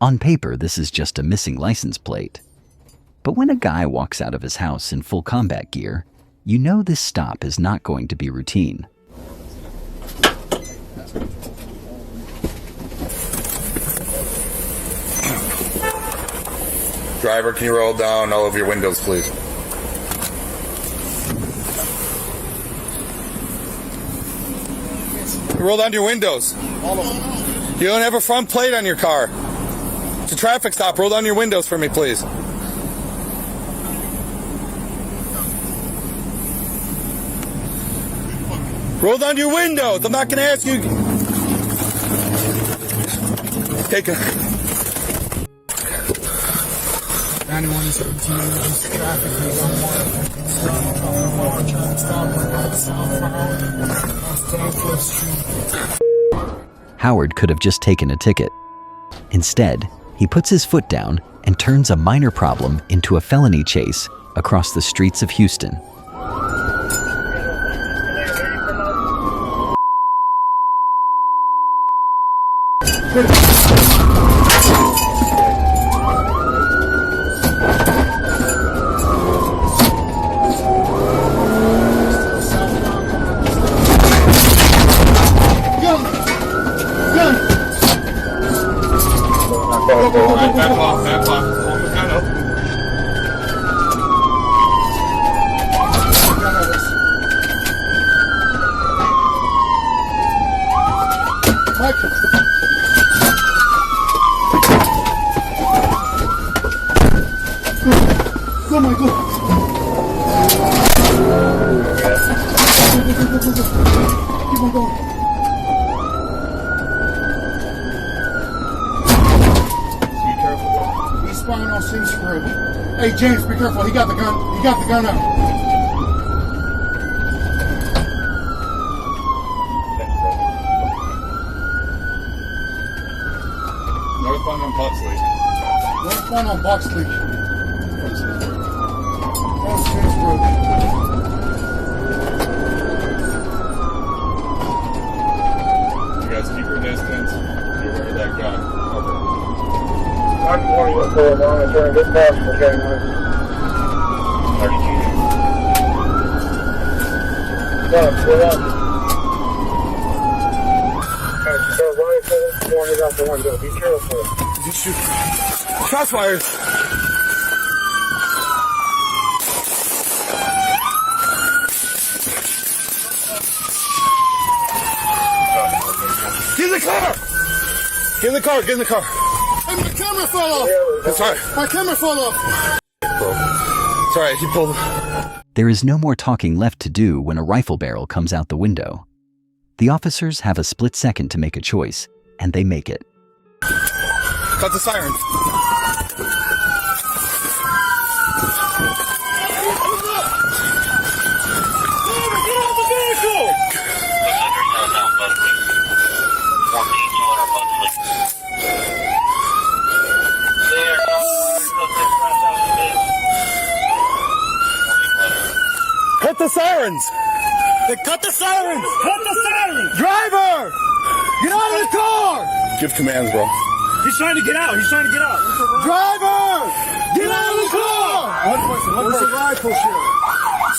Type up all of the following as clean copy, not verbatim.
On paper, this is just a missing license plate. But when a guy walks out of his house in full combat gear, you know this stop is not going to be routine. Driver, can you roll down all of your windows, please? Roll down your windows. You don't have a front plate on your car. It's a traffic stop. Roll down your windows for me, please. Roll down your windows. I'm not going to ask you. Take a. 91 is 17, just traffic. Standoff Street. Howard could have just taken a ticket. Instead, he puts his foot down and turns a minor problem into a felony chase across the streets of Houston. Back off. Kind of. Oh my God. Keep on going. Spying on Simsbury. Hey James, be careful. He got the gun. He got the gun out. Northbound on Buckley. Northbound on Buckley. On Simsbury. You guys keep your distance. You're aware of that gun. I'm warning what's going on. I'm trying to get past the gang. We're up. Alright, so rifle, warning out the window. Be careful. Did you shoot? Shots fired. Get in the car! Get in the car, get in the car. Hey, my camera fell off! That's all right. My camera fell off! It's all right, he pulled. There is no more talking left to do when a rifle barrel comes out the window. The officers have a split second to make a choice, and they make it. Cut the siren. Cut the sirens! They cut the sirens! Cut the sirens! Driver! Get out of the car! Give commands, bro. He's trying to get out. He's trying to get out. Driver! Get out of the car! One person. Where's the rifle shit?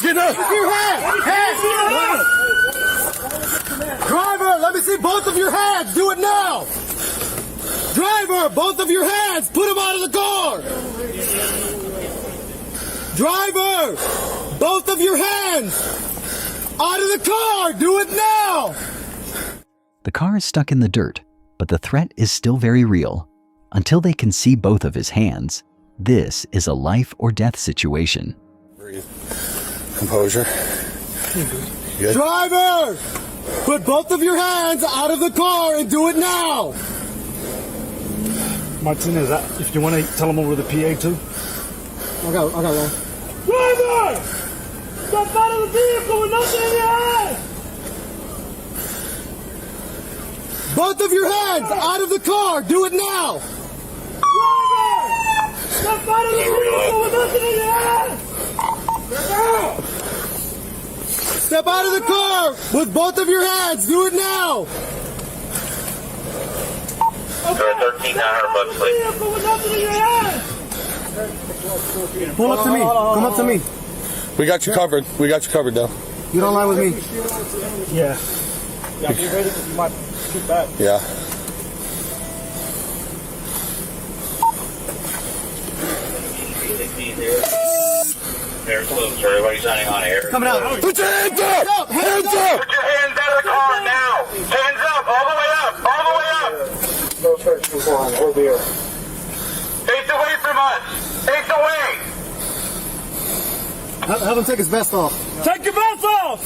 Get up! Your hands! Hands! Driver, let me see both of your hands. Do it now! Driver, both of your hands. Put them out of the car! Driver, both of your hands. Out of the car. Do it now! The car is stuck in the dirt, but the threat is still very real. Until they can see both of his hands, this is a life or death situation. Breathe. Composure. Good. Driver, put both of your hands out of the car and do it now. Martinez, if you want to tell him over the PA too. I got one. Driver! Step out of the vehicle with nothing in your hand! Both of your hands out of the car. Do it now. Step out of the car with both of your hands. Do it now. Sir, 13,900 Buckley. Vehicle with nothing in your hand. Pull up to me. Come up to me. We got you covered. We got you covered, though. You don't lie with me. Yeah. Yeah, be ready because you might shoot back. Yeah. They're close, sir. Everybody's signing on air. Coming out. Put your hands up! Hands up! Put your hands out of the car now. Hands up, all the way up, all the way up. No search beforehand. We'll be here. Face away from us. Face away. Have him take his vest off. Take your vest off.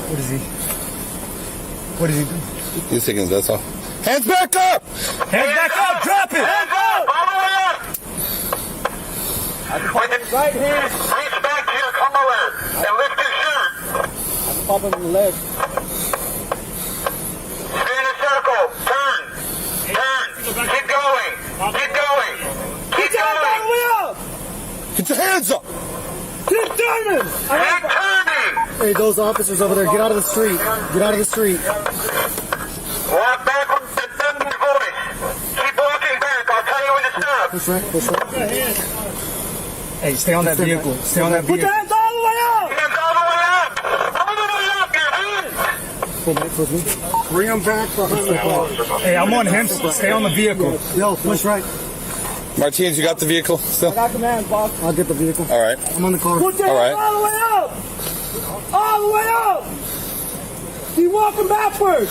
What is he? What is he doing? He's taking his vest off. Hands back up! Hands back up. Drop it. Hands up, all the way up. Right hand. Reach back to your collar and lift your shirt. Pop him in the leg. Stay in a circle. Turn. Turn. Keep going. Keep going. Keep Get all the going. way up. Get your hands up! Keep turning. Keep turning. Hey, those officers over there, get out of the street. Get out of the street. Walk backwards and bend your voice. Keep walking back. I'll tell you when to stop. Push right, push right. Hey, stay on that vehicle. Stay on that Put your vehicle. hands all the way up. Hands all the way up. All the way up, your hands. Pull back towards me. Bring him back behind the car. Hey, I'm on him. Stay on the vehicle. Yo, push right. Martinez, you got the vehicle still? Got command, boss. I'll get the vehicle. All right. I'm on the car. Put your All hands right. all the way up. All the way up. Keep walking backwards.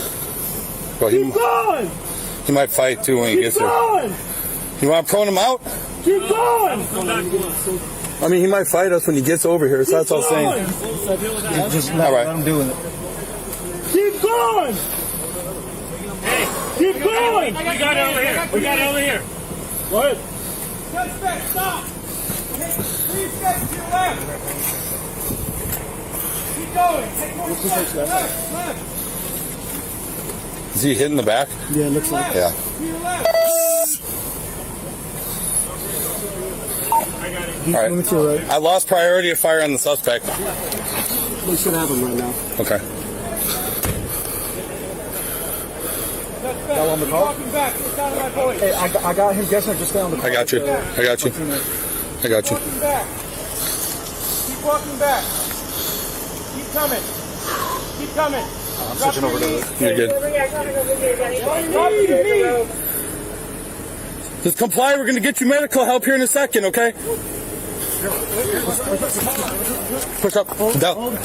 Well, Keep going. he might fight too when he Keep gets there. going. You want to prone him out? Keep going. I mean, he might fight us when he gets over here, so that's all I'm saying. Just All right. let him do it. Keep going. Keep going. We got it over here. We got it over here. Go ahead. Suspect, stop. 3 steps to your left. Keep going. Take more steps. Left. Is he hitting the back? Yeah, it looks like. Yeah. To your left. All right. Let me to your right. I lost priority of fire on the suspect. We should have him right now. Okay. Keep walking back. Get down to my voice. Hey, I got him. Guessing just stay on the car. I got you. I got you. I got you. Walking back. Keep walking back. Keep coming. Keep coming. I'm switching over to You're good. Just comply. We're going to get you medical help here in a second, okay? Push up. Down.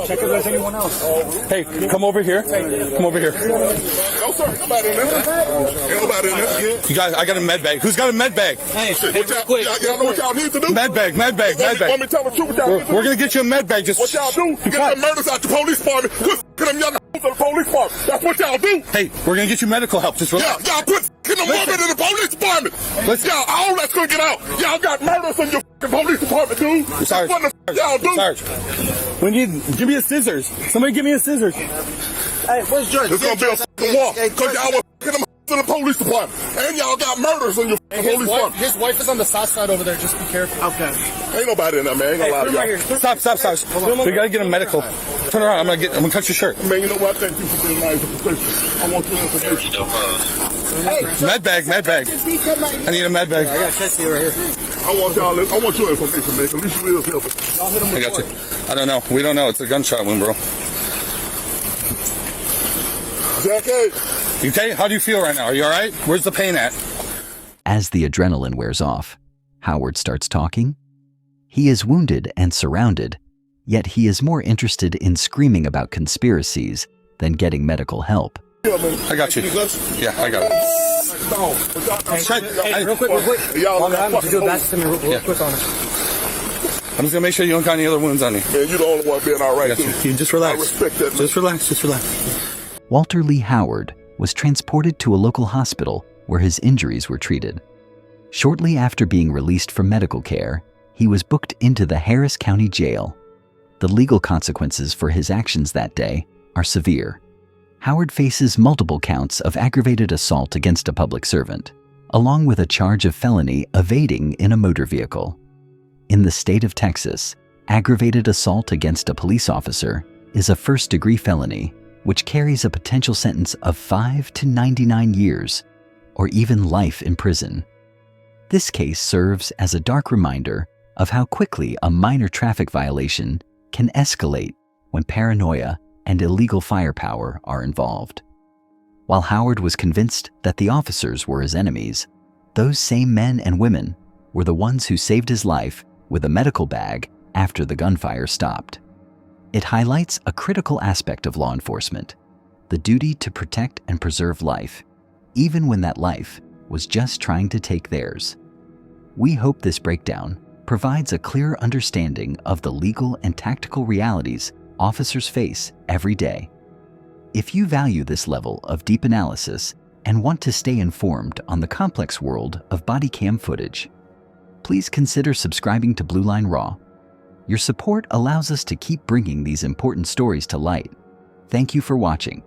Check if there's anyone else. Hey, come over here. Come over here. No, sir. Nobody in there. Ain't nobody in there. You guys, I got a med bag. Who's got a med bag? Y'all know what y'all need to do? Med bag, med bag, med Want me bag. to tell the truth what y'all need to do? We're going to get you a med bag. Just What y'all do? Get them murders out the police department. Put them young to the police department. That's what y'all do. Hey, we're going to get you medical help. Just Yeah, relax. y'all put them women in the police department. Listen. Y'all, all that's gonna get out. Y'all got murders in your police department, dude. Sarge, What the y'all do? Sarge, we need. Give me a scissors. Somebody give me a scissors. Hey, where's George? It's gonna be a war because y'all were them in the police department, and y'all got murders in your police department. His wife is on the south side over there. Just be careful. Okay. Ain't nobody in there, man. Ain't gonna lie to y'all. Stop. We gotta get a medical. Turn around. I'm gonna cut your shirt. Man, you know what? Thank you for being nice. I want your information. Med bag. I need a med bag. I got chest here right here. I want your information, man. At least you will help it. I got you. I don't know. We don't know. It's a gunshot wound, bro. Jackie. You okay? How do you feel right now? Are you all right? Where's the pain at? As the adrenaline wears off, Howard starts talking. He is wounded and surrounded, yet he is more interested in screaming about conspiracies than getting medical help. I got you. Yeah, I got it. Hey, real quick. Y'all I'm gonna do a back to me real Yeah. quick on it. I'm just gonna make sure you don't got any other wounds on you. Man, you the only one being all I right, got you. too. You just relax. I respect that, man. Just relax. Walter Lee Howard was transported to a local hospital where his injuries were treated. Shortly after being released from medical care, he was booked into the Harris County Jail. The legal consequences for his actions that day are severe. Howard faces multiple counts of aggravated assault against a public servant, along with a charge of felony evading in a motor vehicle. In the state of Texas, aggravated assault against a police officer is a first-degree felony, which carries a potential sentence of 5 to 99 years, or even life in prison. This case serves as a dark reminder of how quickly a minor traffic violation can escalate when paranoia and illegal firepower are involved. While Howard was convinced that the officers were his enemies, those same men and women were the ones who saved his life with a medical bag after the gunfire stopped. It highlights a critical aspect of law enforcement, the duty to protect and preserve life, even when that life was just trying to take theirs. We hope this breakdown provides a clear understanding of the legal and tactical realities officers face every day. If you value this level of deep analysis and want to stay informed on the complex world of body cam footage, please consider subscribing to Blue Line Raw. Your support allows us to keep bringing these important stories to light. Thank you for watching.